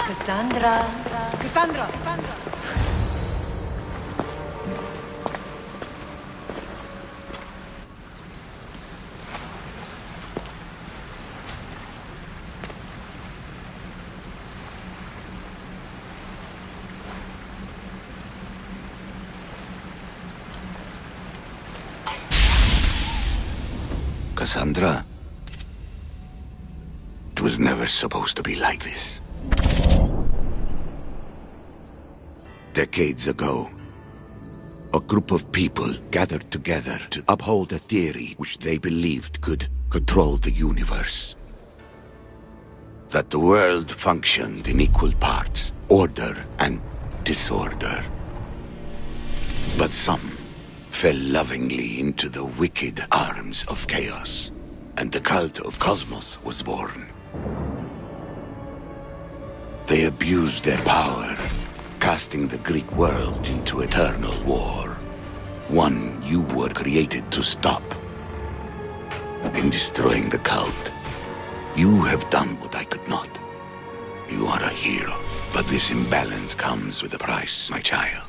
Cassandra! Cassandra! Cassandra? It was never supposed to be like this. Decades ago, a group of people gathered together to uphold a theory which they believed could control the universe. That the world functioned in equal parts, order and disorder. But some fell lovingly into the wicked arms of chaos, and the cult of Cosmos was born. They abused their power, casting the Greek world into eternal war. One you were created to stop. In destroying the cult, you have done what I could not. You are a hero, but this imbalance comes with a price, my child.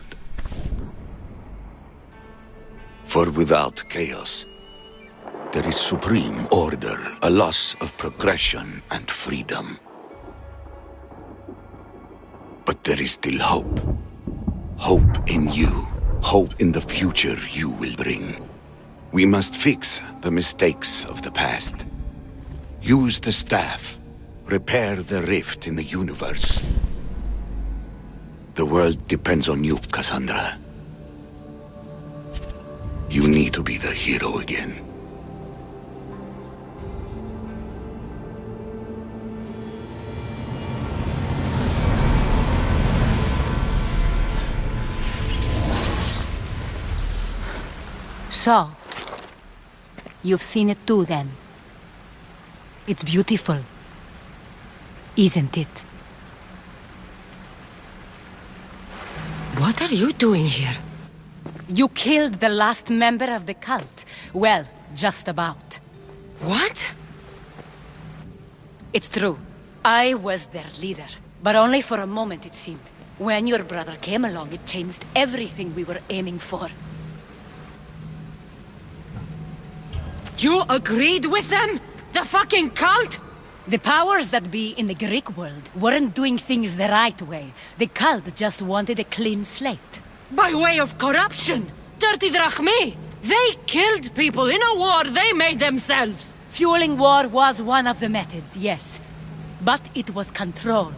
For without chaos, there is supreme order, a loss of progression and freedom. But there is still hope. Hope in you. Hope in the future you will bring. We must fix the mistakes of the past. Use the staff. Repair the rift in the universe. The world depends on you, Cassandra. You need to be the hero again. So, you've seen it too, then. It's beautiful, isn't it? What are you doing here? You killed the last member of the cult. Well, just about. What? It's true. I was their leader, but only for a moment, it seemed. When your brother came along, it changed everything we were aiming for. You agreed with them? The fucking cult? The powers that be in the Greek world weren't doing things the right way. The cult just wanted a clean slate. By way of corruption! Dirty drachmi! They killed people in a war they made themselves! Fueling war was one of the methods, yes. But it was controlled.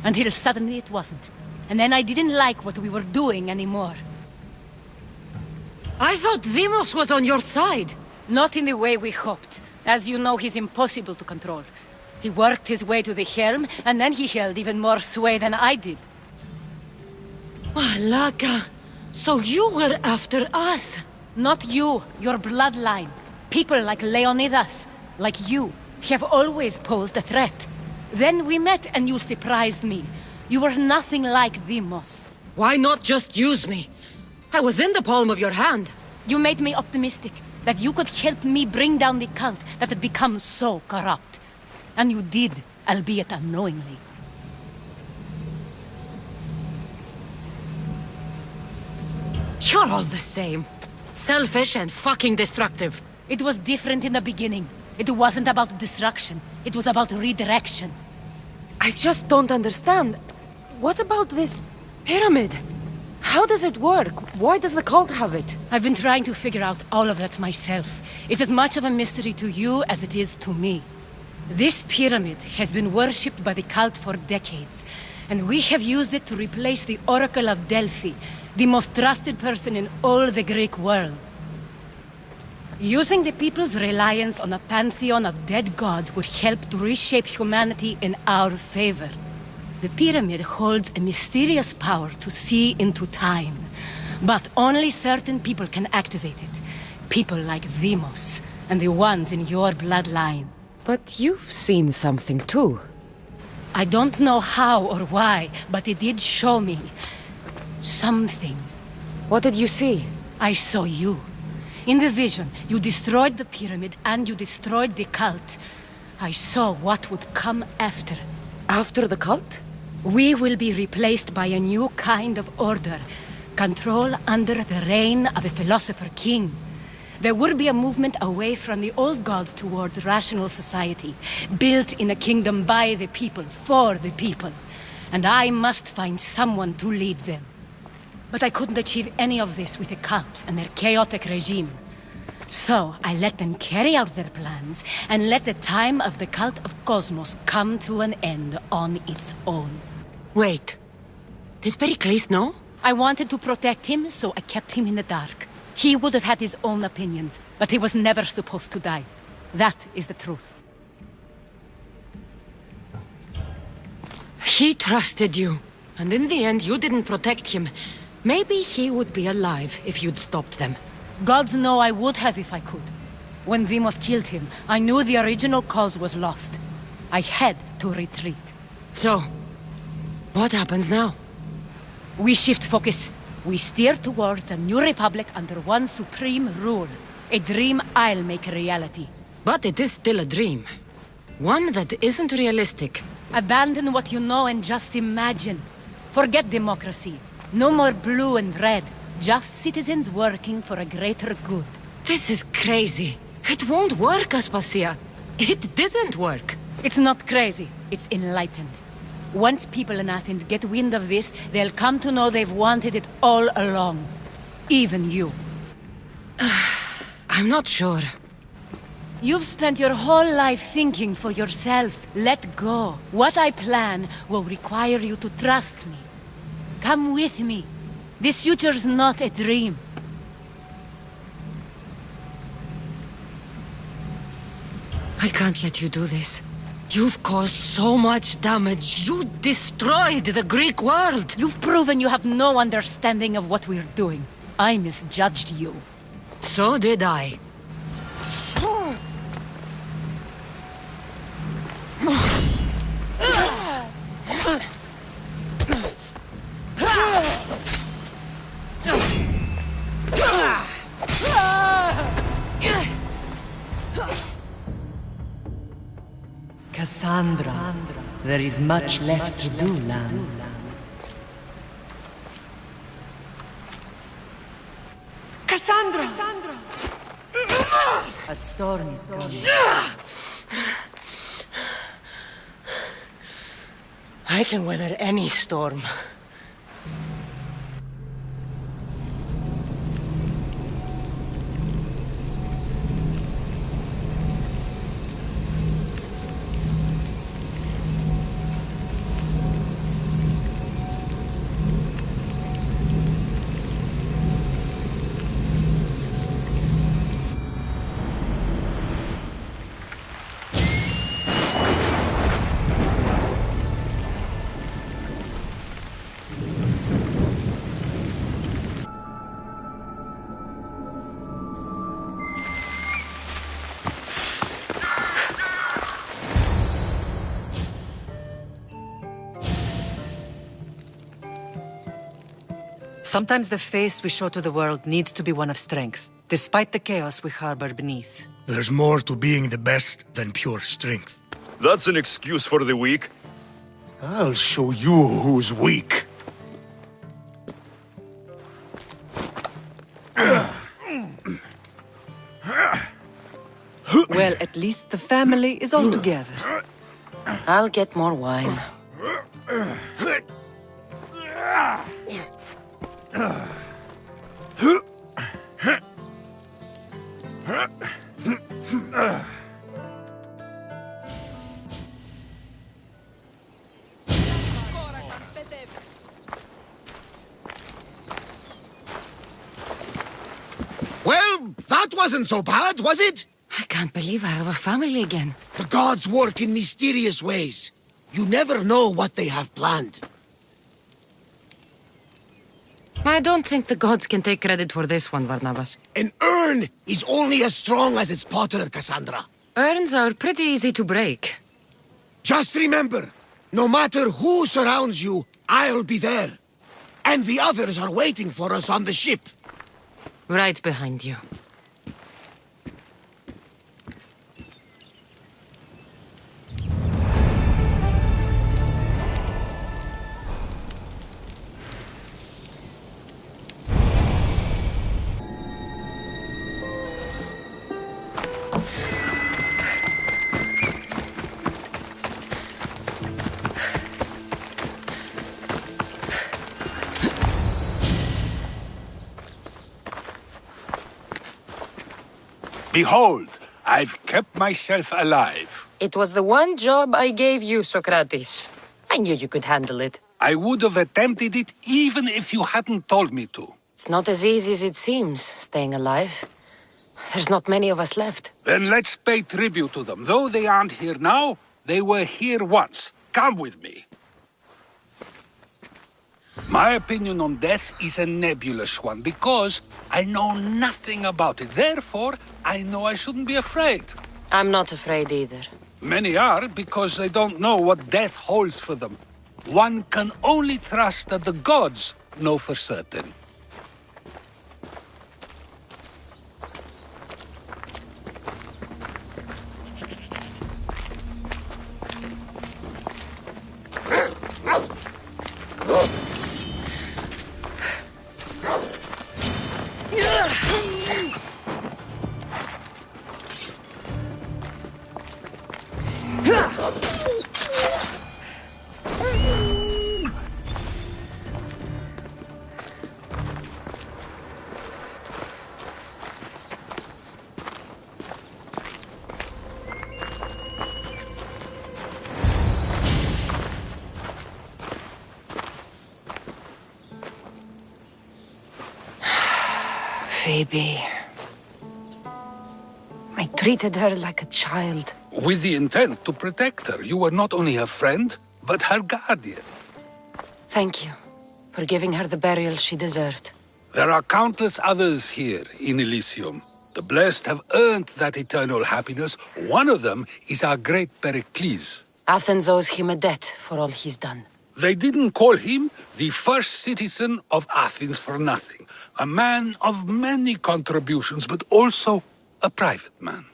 Until suddenly it wasn't. And then I didn't like what we were doing anymore. I thought Deimos was on your side. Not in the way we hoped. As you know, he's impossible to control. He worked his way to the helm, and then he held even more sway than I did. Malaka, so you were after us? Not you, your bloodline. People like Leonidas, like you, have always posed a threat. Then we met and you surprised me. You were nothing like Deimos. Why not just use me? I was in the palm of your hand. You made me optimistic. That you could help me bring down the cult that had become so corrupt. And you did, albeit unknowingly. You're all the same. Selfish and fucking destructive. It was different in the beginning. It wasn't about destruction. It was about redirection. I just don't understand. What about this pyramid? How does it work? Why does the cult have it? I've been trying to figure out all of that myself. It's as much of a mystery to you as it is to me. This pyramid has been worshipped by the cult for decades, and we have used it to replace the Oracle of Delphi, The most trusted person in all the Greek world. Using the people's reliance on a pantheon of dead gods would help to reshape humanity in our favor. The pyramid holds a mysterious power to see into time. But only certain people can activate it. People like Demos, and the ones in your bloodline. But you've seen something too. I don't know how or why, but it did show me something. What did you see? I saw you. In the vision, you destroyed the pyramid and you destroyed the cult. I saw what would come after. After the cult? We will be replaced by a new kind of order. Control under the reign of a philosopher king. There will be a movement away from the old gods towards rational society, built in a kingdom by the people, for the people. And I must find someone to lead them. But I couldn't achieve any of this with the cult and their chaotic regime. So I let them carry out their plans, and let the time of the cult of Cosmos come to an end on its own. Wait. Did Pericles know? I wanted to protect him, so I kept him in the dark. He would have had his own opinions, but he was never supposed to die. That is the truth. He trusted you, and in the end you didn't protect him. Maybe he would be alive if you'd stopped them. Gods know I would have if I could. When Demos killed him, I knew the original cause was lost. I had to retreat. So, what happens now? We shift focus. We steer towards a new republic under one supreme rule. A dream I'll make a reality. But it is still a dream. One that isn't realistic. Abandon what you know and just imagine. Forget democracy. No more blue and red. Just citizens working for a greater good. This is crazy. It won't work, Aspasia. It didn't work. It's not crazy. It's enlightened. Once people in Athens get wind of this, they'll come to know they've wanted it all along. Even you. I'm not sure. You've spent your whole life thinking for yourself. Let go. What I plan will require you to trust me. Come with me. This future's not a dream. I can't let you do this. You've caused so much damage. You destroyed the Greek world. You've proven you have no understanding of what we're doing. I misjudged you. So did I. Cassandra, there is much left to do, lamb. Cassandra! A storm is coming. I can weather any storm. Sometimes the face we show to the world needs to be one of strength, despite the chaos we harbor beneath. There's more to being the best than pure strength. That's an excuse for the weak. I'll show you who's weak. Well, at least the family is all together. I'll get more wine. That wasn't so bad, was it? I can't believe I have a family again. The gods work in mysterious ways. You never know what they have planned. I don't think the gods can take credit for this one, Varnavas. An urn is only as strong as its potter, Cassandra. Urns are pretty easy to break. Just remember, no matter who surrounds you, I'll be there. And the others are waiting for us on the ship. Right behind you. Behold, I've kept myself alive. It was the one job I gave you, Socrates. I knew you could handle it. I would have attempted it even if you hadn't told me to. It's not as easy as it seems, staying alive. There's not many of us left. Then let's pay tribute to them. Though they aren't here now, they were here once. Come with me. My opinion on death is a nebulous one because I know nothing about it. Therefore, I know I shouldn't be afraid. I'm not afraid either. Many are because they don't know what death holds for them. One can only trust that the gods know for certain. Phoebe. I treated her like a child. With the intent to protect her, you were not only her friend, but her guardian. Thank you for giving her the burial she deserved. There are countless others here in Elysium. The blessed have earned that eternal happiness. One of them is our great Pericles. Athens owes him a debt for all he's done. They didn't call him the first citizen of Athens for nothing. A man of many contributions, but also a private man.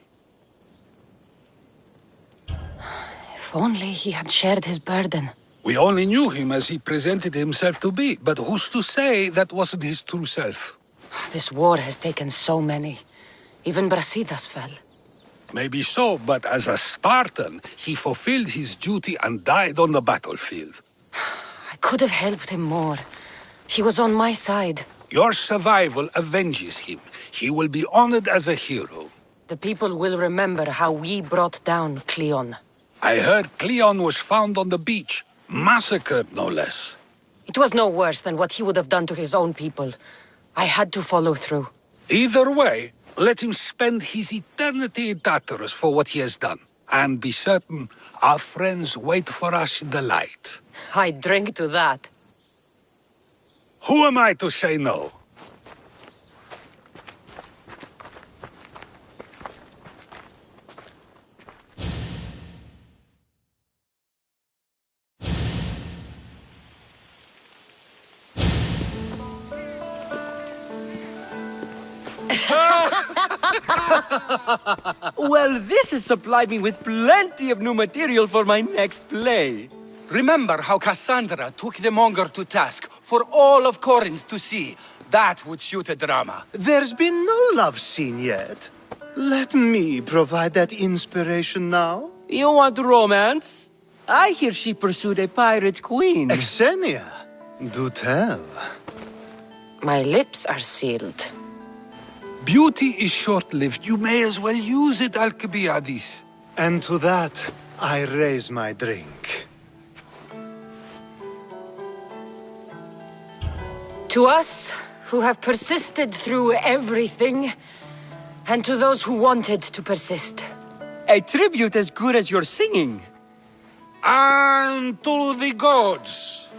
If only he had shared his burden. We only knew him as he presented himself to be, but who's to say that wasn't his true self? This war has taken so many. Even Brasidas fell. Maybe so, but as a Spartan, he fulfilled his duty and died on the battlefield. I could have helped him more. He was on my side. Your survival avenges him. He will be honored as a hero. The people will remember how we brought down Cleon. I heard Cleon was found on the beach. Massacred, no less. It was no worse than what he would have done to his own people. I had to follow through. Either way, let him spend his eternity in Tartarus for what he has done. And be certain our friends wait for us in the light. I drink to that. Who am I to say no? Well, this has supplied me with plenty of new material for my next play. Remember how Cassandra took the monger to task for all of Corinth to see? That would shoot a drama. There's been no love scene yet. Let me provide that inspiration now. You want romance? I hear she pursued a pirate queen. Xenia, do tell. My lips are sealed. Beauty is short-lived. You may as well use it, Alcibiades. And to that, I raise my drink. To us, who have persisted through everything, And to those who wanted to persist. A tribute as good as your singing. And to the gods.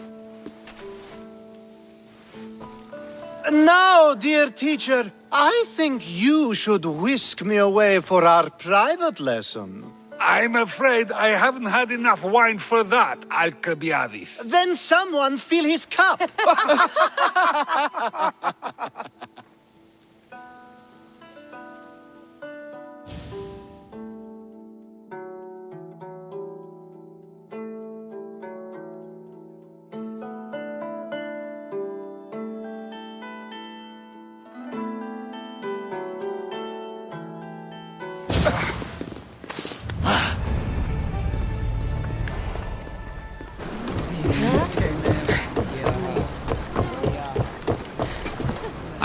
Now, dear teacher, I think you should whisk me away for our private lesson. I'm afraid I haven't had enough wine for that, Alcibiades. Then someone fill his cup.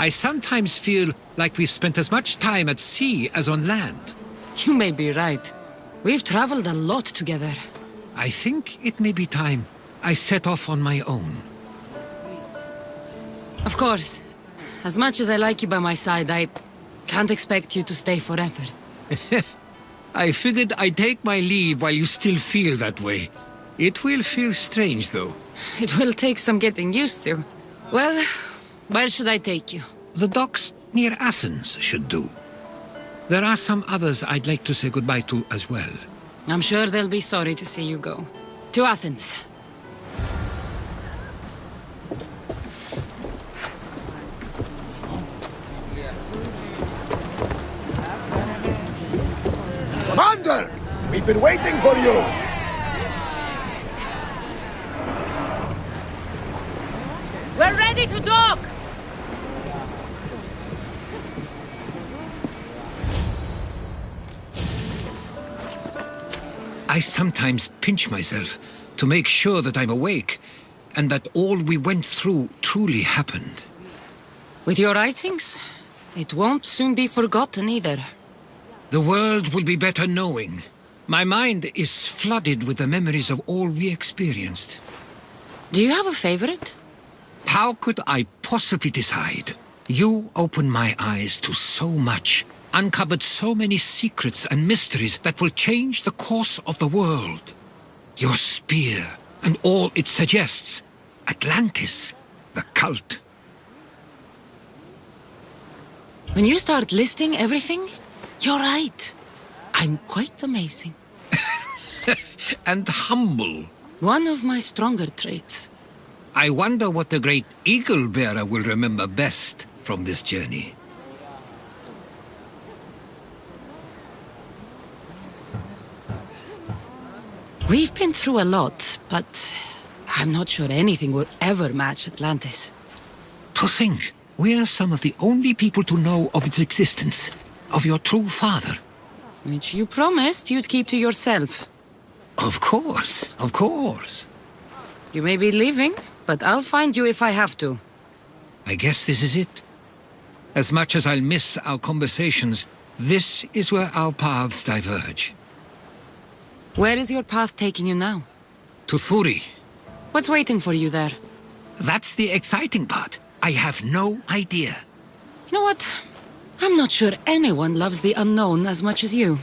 I sometimes feel like we've spent as much time at sea as on land. You may be right. We've traveled a lot together. I think it may be time I set off on my own. Of course. As much as I like you by my side, I can't expect you to stay forever. I figured I'd take my leave while you still feel that way. It will feel strange, though. It will take some getting used to. Well, where should I take you? The docks near Athens should do. There are some others I'd like to say goodbye to as well. I'm sure they'll be sorry to see you go. To Athens. Commander! We've been waiting for you! We're ready to dock! I sometimes pinch myself to make sure that I'm awake, and that all we went through truly happened. With your writings, it won't soon be forgotten either. The world will be better knowing. My mind is flooded with the memories of all we experienced. Do you have a favorite? How could I possibly decide? You opened my eyes to so much, uncovered so many secrets and mysteries that will change the course of the world. Your spear and all it suggests. Atlantis, the cult. When you start listing everything, you're right. I'm quite amazing. And humble. One of my stronger traits. I wonder what the great eagle-bearer will remember best from this journey. We've been through a lot, but I'm not sure anything will ever match Atlantis. To think, we're some of the only people to know of its existence, of your true father. Which you promised you'd keep to yourself. Of course, of course. You may be leaving, but I'll find you if I have to. I guess this is it. As much as I'll miss our conversations, this is where our paths diverge. Where is your path taking you now? To Thuri. What's waiting for you there? That's the exciting part. I have no idea. You know what? I'm not sure anyone loves the unknown as much as you.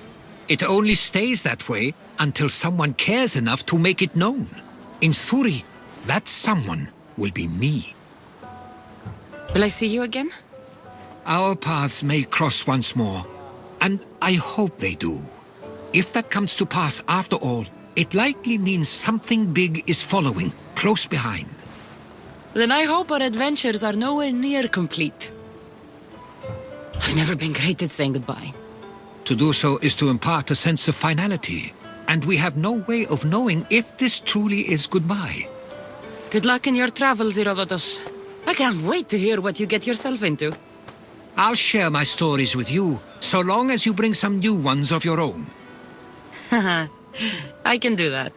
It only stays that way until someone cares enough to make it known. In Thuri, that someone will be me. Will I see you again? Our paths may cross once more, and I hope they do. If that comes to pass after all, it likely means something big is following, close behind. Then I hope our adventures are nowhere near complete. I've never been great at saying goodbye. To do so is to impart a sense of finality, and we have no way of knowing if this truly is goodbye. Good luck in your travels, Herodotus. I can't wait to hear what you get yourself into. I'll share my stories with you, so long as you bring some new ones of your own. I can do that.